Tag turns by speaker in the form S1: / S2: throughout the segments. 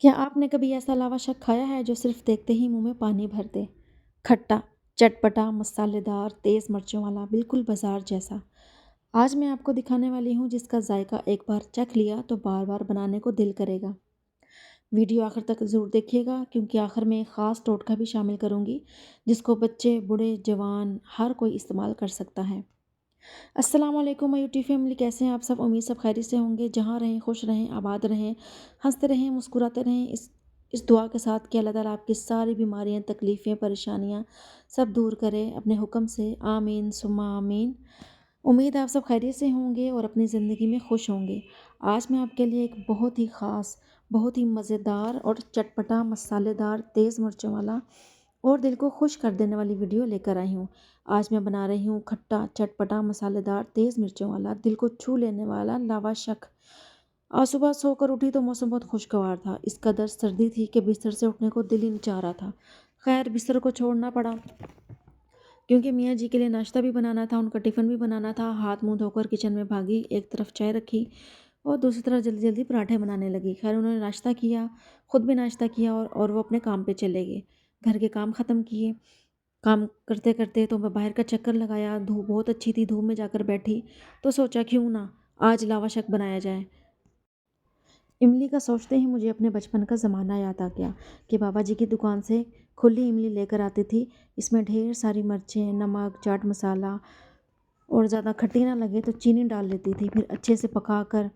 S1: क्या आपने कभी ऐसा लावा-शक खाया है जो सिर्फ़ देखते ही मुँह में पानी भर दे? खट्टा, चटपटा, मसालेदार, तेज़ मिर्चों वाला, बिल्कुल बाज़ार जैसा। आज मैं आपको दिखाने वाली हूँ जिसका जायका एक बार चख लिया तो बार-बार बनाने को दिल करेगा। वीडियो आखिर तक ज़रूर देखिएगा क्योंकि आखिर में एक ख़ास टोटका भी शामिल करूँगी जिसको बच्चे, बूढ़े, जवान हर कोई इस्तेमाल कर सकता है। अस्सलाम वालेकुम माय यूट्यूब फैमिली, कैसे हैं आप सब? उम्मीद सब खैरियत से होंगे। जहाँ रहें खुश रहें, आबाद रहें, हंसते रहें, मुस्कुराते रहें। इस दुआ के साथ कि अल्लाह ताला आपकी सारी बीमारियां, तकलीफ़ें, परेशानियां सब दूर करे अपने हुक्म से। आमीन सुम्मा आमीन। उम्मीद है आप सब खैरियत से होंगे और अपनी ज़िंदगी में खुश होंगे। आज मैं आपके लिए एक बहुत ही ख़ास, बहुत ही मज़ेदार और चटपटा, मसालेदार, तेज़ मिर्चों वाला और दिल को खुश कर देने वाली वीडियो लेकर आई हूँ। आज मैं बना रही हूँ खट्टा, चटपटा, मसालेदार, तेज़ मिर्चों वाला, दिल को छू लेने वाला लावा शक। आज सुबह सोकर उठी तो मौसम बहुत खुशगवार था। इस कदर सर्दी थी कि बिस्तर से उठने को दिल ही नहीं चाह रहा था। खैर बिस्तर को छोड़ना पड़ा क्योंकि मियाँ जी के लिए नाश्ता भी बनाना था, उनका टिफ़िन भी बनाना था। हाथ मुँह धोकर किचन में भागी, एक तरफ चाय रखी और दूसरी तरफ जल्दी-जल्दी पराठे बनाने लगी। खैर उन्होंने नाश्ता किया, खुद भी नाश्ता किया और वो अपने काम पे चले गए। घर के काम ख़त्म किए। काम करते-करते तो मैं बाहर का चक्कर लगाया, धूप बहुत अच्छी थी, धूप में जाकर बैठी, तो सोचा क्यों ना आज लावा शक बनाया जाए। इमली का सोचते ही मुझे अपने बचपन का ज़माना याद आ गया कि बाबा जी की दुकान से खुली इमली लेकर आती थी। इसमें ढेर सारी मिर्चें, नमक, चाट मसाला और ज़्यादा खट्टी ना लगे तो चीनी डाल लेती थी। फिर अच्छे से पकाकर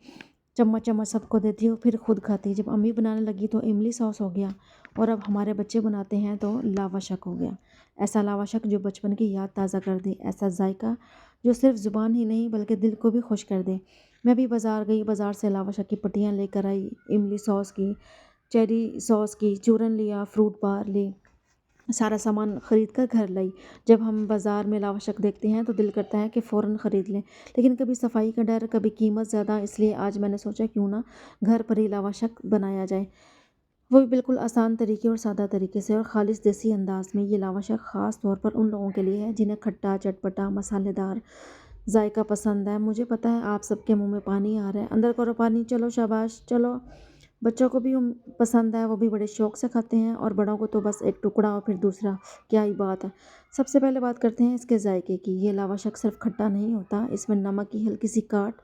S1: चम्मच-चम्मच सबको देती हूँ, फिर खुद खाती। जब अम्मी बनाने लगी तो इमली सॉस हो गया और अब हमारे बच्चे बनाते हैं तो लावा शक हो गया। ऐसा लावा शक जो बचपन की याद ताज़ा कर दे, ऐसा जायका जो सिर्फ़ ज़ुबान ही नहीं बल्कि दिल को भी खुश कर दे। मैं भी बाज़ार गई, बाज़ार से लावा शक की पट्टियाँ लेकर आई, इमली सॉस की, चेरी सॉस की, चूरन लिया, फ्रूट बार ली। सारा सामान ख़रीद कर घर लाई। जब हम बाज़ार में लावाशक देखते हैं तो दिल करता है कि फ़ौरन ख़रीद लें, लेकिन कभी सफाई का डर, कभी कीमत ज़्यादा, इसलिए आज मैंने सोचा क्यों ना घर पर ही लावाशक बनाया जाए, वो भी बिल्कुल आसान तरीके और सादा तरीके से और ख़ालिस देसी अंदाज़ में। ये लावाशक ख़ास तौर पर उन लोगों के लिए है जिन्हें खट्टा, चटपटा, मसालेदार जायका पसंद है। मुझे पता है आप सबके मुँह में पानी आ रहा है, अंदर करो पानी, चलो शाबाश, चलो। बच्चों को भी पसंद है, वो भी बड़े शौक़ से खाते हैं और बड़ों को तो बस एक टुकड़ा और फिर दूसरा, क्या ही बात है। सबसे पहले बात करते हैं इसके जायके की। ये लावाशक सिर्फ़ खट्टा नहीं होता, इसमें नमक की हल्की सी काट,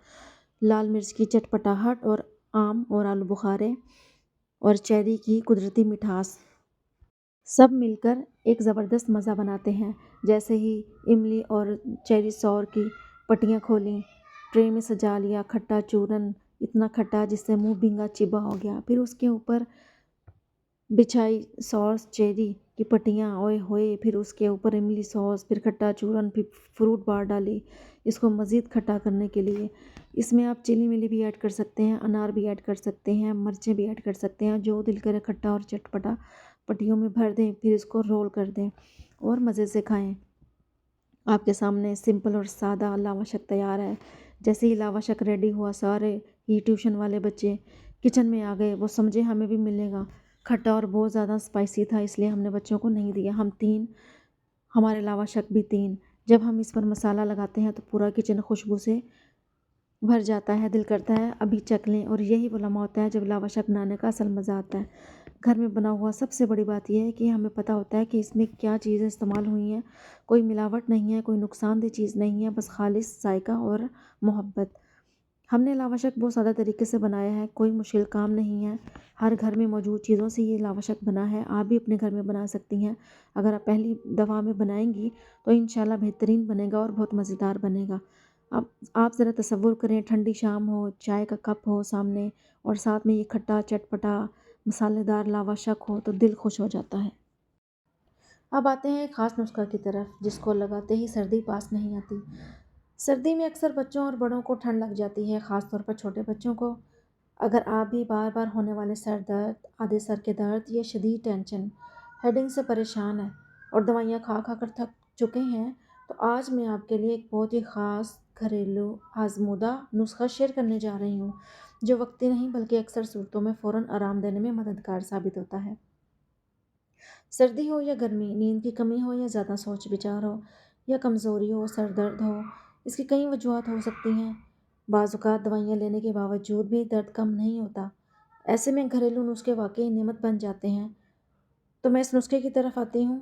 S1: लाल मिर्च की चटपटाहट और आम और आलू बुखारे और चेरी की कुदरती मिठास सब मिलकर एक ज़बरदस्त मज़ा बनाते हैं। जैसे ही इमली और चेरी सॉर की पट्टियाँ खोलीं, ट्रे में सजा लिया खट्टा चूरन, इतना खट्टा जिससे मुँह भींगा चिबा हो गया। फिर उसके ऊपर बिछाई सॉस, चेरी की पट्टियाँ, ओए होए! फिर उसके ऊपर इमली सॉस, फिर खट्टा चूरन, फिर फ्रूट बार डाली इसको मज़ीद खट्टा करने के लिए। इसमें आप चिली मिली भी ऐड कर सकते हैं, अनार भी ऐड कर सकते हैं, मिर्चें भी ऐड कर सकते हैं, जो दिल करे खट्टा और चटपटा पट्टियों में भर दें, फिर इसको रोल कर दें और मज़े से खाएँ। आपके सामने सिंपल और सादा लावाशक तैयार है। जैसे ही लावाशक रेडी हुआ, सारे ही ट्यूशन वाले बच्चे किचन में आ गए। वो समझे हमें भी मिलेगा। खट्टा और बहुत ज़्यादा स्पाइसी था, इसलिए हमने बच्चों को नहीं दिया। हम 3, हमारे लावाशक भी 3। जब हम इस पर मसाला लगाते हैं तो पूरा किचन खुशबू से भर जाता है, दिल करता है अभी चख लें। और यही वो लम्हा होता है जब लावाशक बनाने का असल मज़ा आता है। घर में बना हुआ सबसे बड़ी बात यह है कि हमें पता होता है कि इसमें क्या चीज़ें इस्तेमाल हुई हैं। कोई मिलावट नहीं है, कोई नुकसानदेह चीज़ नहीं है, बस खालिस जायका और मोहब्बत। हमने लावाशक बहुत सादा तरीके से बनाया है, कोई मुश्किल काम नहीं है। हर घर में मौजूद चीज़ों से ये लावाशक बना है। आप भी अपने घर में बना सकती हैं। अगर आप पहली दफ़ा में बनाएंगी तो इंशाल्लाह बेहतरीन बनेगा और बहुत मज़ेदार बनेगा। अब आप ज़रा तसव्वुर करें, ठंडी शाम हो, चाय का कप हो सामने और साथ में ये खट्टा चटपटा मसालेदार लावाशक हो तो दिल खुश हो जाता है। अब आते हैं एक ख़ास नुस्खा की तरफ जिसको लगाते ही सर्दी पास नहीं आती। सर्दी में अक्सर बच्चों और बड़ों को ठंड लग जाती है, ख़ास तौर पर छोटे बच्चों को। अगर आप भी बार बार होने वाले सर दर्द, आधे सर के दर्द या शदीद टेंशन, हेडिंग से परेशान हैं और दवाइयाँ खा खा कर थक चुके हैं, तो आज मैं आपके लिए एक बहुत ही ख़ास घरेलू आजमूदा नुस्खा शेयर करने जा रही हूँ जो वक्ती नहीं बल्कि अक्सर सूरतों में फ़ौरन आराम देने में मददगार साबित होता है। सर्दी हो या गर्मी, नींद की कमी हो या ज़्यादा सोच विचार हो या कमज़ोरी हो, सर दर्द हो, इसकी कई वजूहत हो सकती हैं। बाज़ औक़ात दवाइयाँ लेने के बावजूद भी दर्द कम नहीं होता। ایسے میں گھریلو نسخے واقعی نعمت بن جاتے ہیں۔ تو میں اس نسخے کی طرف آتی ہوں۔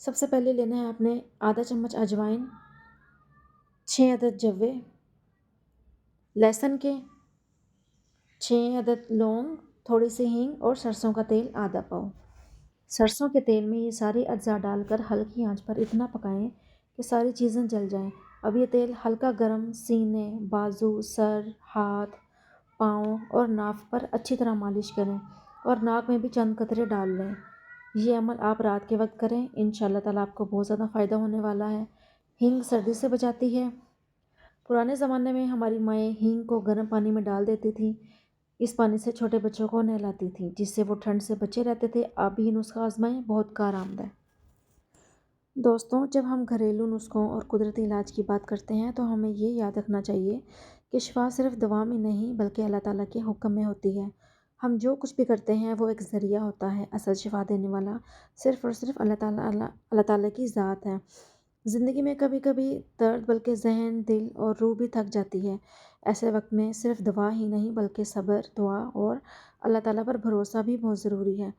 S1: سب سے پہلے لینا ہے آپ نے آدھا چمچ اجوائن، 6 عدد جوے، لہسن کے 6 عدد لونگ، تھوڑی سی ہینگ اور سرسوں کا تیل آدھا پاؤ۔ سرسوں کے تیل میں یہ ساری اجزاء ڈال کر ہلکی آنچ پر اتنا پکائیں کہ ساری چیزیں جل جائیں۔ اب یہ تیل ہلکا گرم سینے، بازو، سر، ہاتھ، پاؤں اور ناف پر اچھی طرح مالش کریں اور ناک میں بھی چند قطرے ڈال لیں۔ یہ عمل آپ رات کے وقت کریں، انشاءاللہ تعالیٰ آپ کو بہت زیادہ فائدہ ہونے والا ہے۔ ہینگ سردی سے بچاتی ہے۔ پرانے زمانے میں ہماری مائیں ہینگ کو گرم پانی میں ڈال دیتی تھیں، اس پانی سے چھوٹے بچوں کو نہلاتی تھیں جس سے وہ ٹھنڈ سے بچے رہتے تھے۔ آپ بھی یہ نسخہ آزمائیں، بہت کارآمد ہے۔ دوستوں، جب ہم گھریلو نسخوں اور قدرتی علاج کی بات کرتے ہیں تو ہمیں یہ یاد رکھنا چاہیے کہ شفا صرف دوا میں نہیں بلکہ اللہ تعالیٰ کے حکم میں ہوتی ہے۔ ہم جو کچھ بھی کرتے ہیں وہ ایک ذریعہ ہوتا ہے، اصل شفا دینے والا صرف اور صرف اللہ تعالیٰ کی ذات ہے۔ زندگی میں کبھی کبھی درد بلکہ ذہن، دل اور روح بھی تھک جاتی ہے۔ ایسے وقت میں صرف دوا ہی نہیں بلکہ صبر، دعا اور اللہ تعالیٰ پر بھروسہ بھی بہت ضروری ہے۔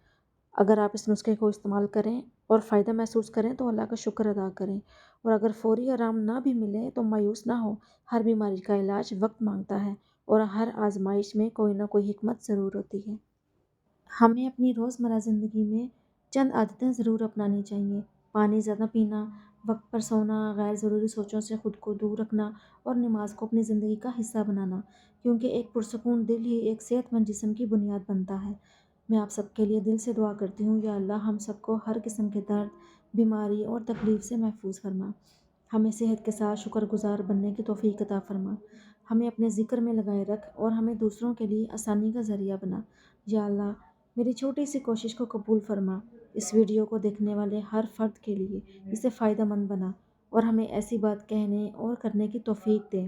S1: اگر آپ اس نسخے کو استعمال کریں اور فائدہ محسوس کریں تو اللہ کا شکر ادا کریں، اور اگر فوری آرام نہ بھی ملے تو مایوس نہ ہو۔ ہر بیماری کا علاج وقت مانگتا ہے اور ہر آزمائش میں کوئی نہ کوئی حکمت ضرور ہوتی ہے۔ ہمیں اپنی روزمرہ زندگی میں چند عادتیں ضرور اپنانی چاہیے۔ پانی زیادہ پینا، وقت پر سونا، غیر ضروری سوچوں سے خود کو دور رکھنا اور نماز کو اپنی زندگی کا حصہ بنانا، کیونکہ ایک پرسکون دل ہی ایک صحت مند جسم کی بنیاد بنتا ہے۔ میں آپ سب کے لیے دل سے دعا کرتی ہوں، یا اللہ ہم سب کو ہر قسم کے درد، بیماری اور تکلیف سے محفوظ فرما۔ ہمیں صحت کے ساتھ شکر گزار بننے کی توفیق عطا فرما۔ ہمیں اپنے ذکر میں لگائے رکھ اور ہمیں دوسروں کے لیے آسانی کا ذریعہ بنا۔ یا اللہ میری چھوٹی سی کوشش کو قبول فرما، اس ویڈیو کو دیکھنے والے ہر فرد کے لیے اسے فائدہ مند بنا اور ہمیں ایسی بات کہنے اور کرنے کی توفیق دے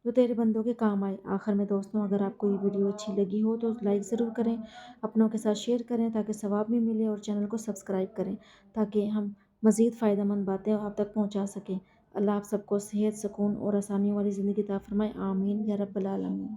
S1: جو تیرے بندوں کے کام آئے۔ آخر میں دوستوں، اگر آپ کو یہ ویڈیو اچھی لگی ہو تو لائک ضرور کریں، اپنوں کے ساتھ شیئر کریں تاکہ ثواب بھی ملے، اور چینل کو سبسکرائب کریں تاکہ ہم مزید فائدہ مند باتیں آپ تک پہنچا سکیں۔ اللہ آپ سب کو صحت، سکون اور آسانیوں والی زندگی عطا فرمائے، آمین یا رب العالمین۔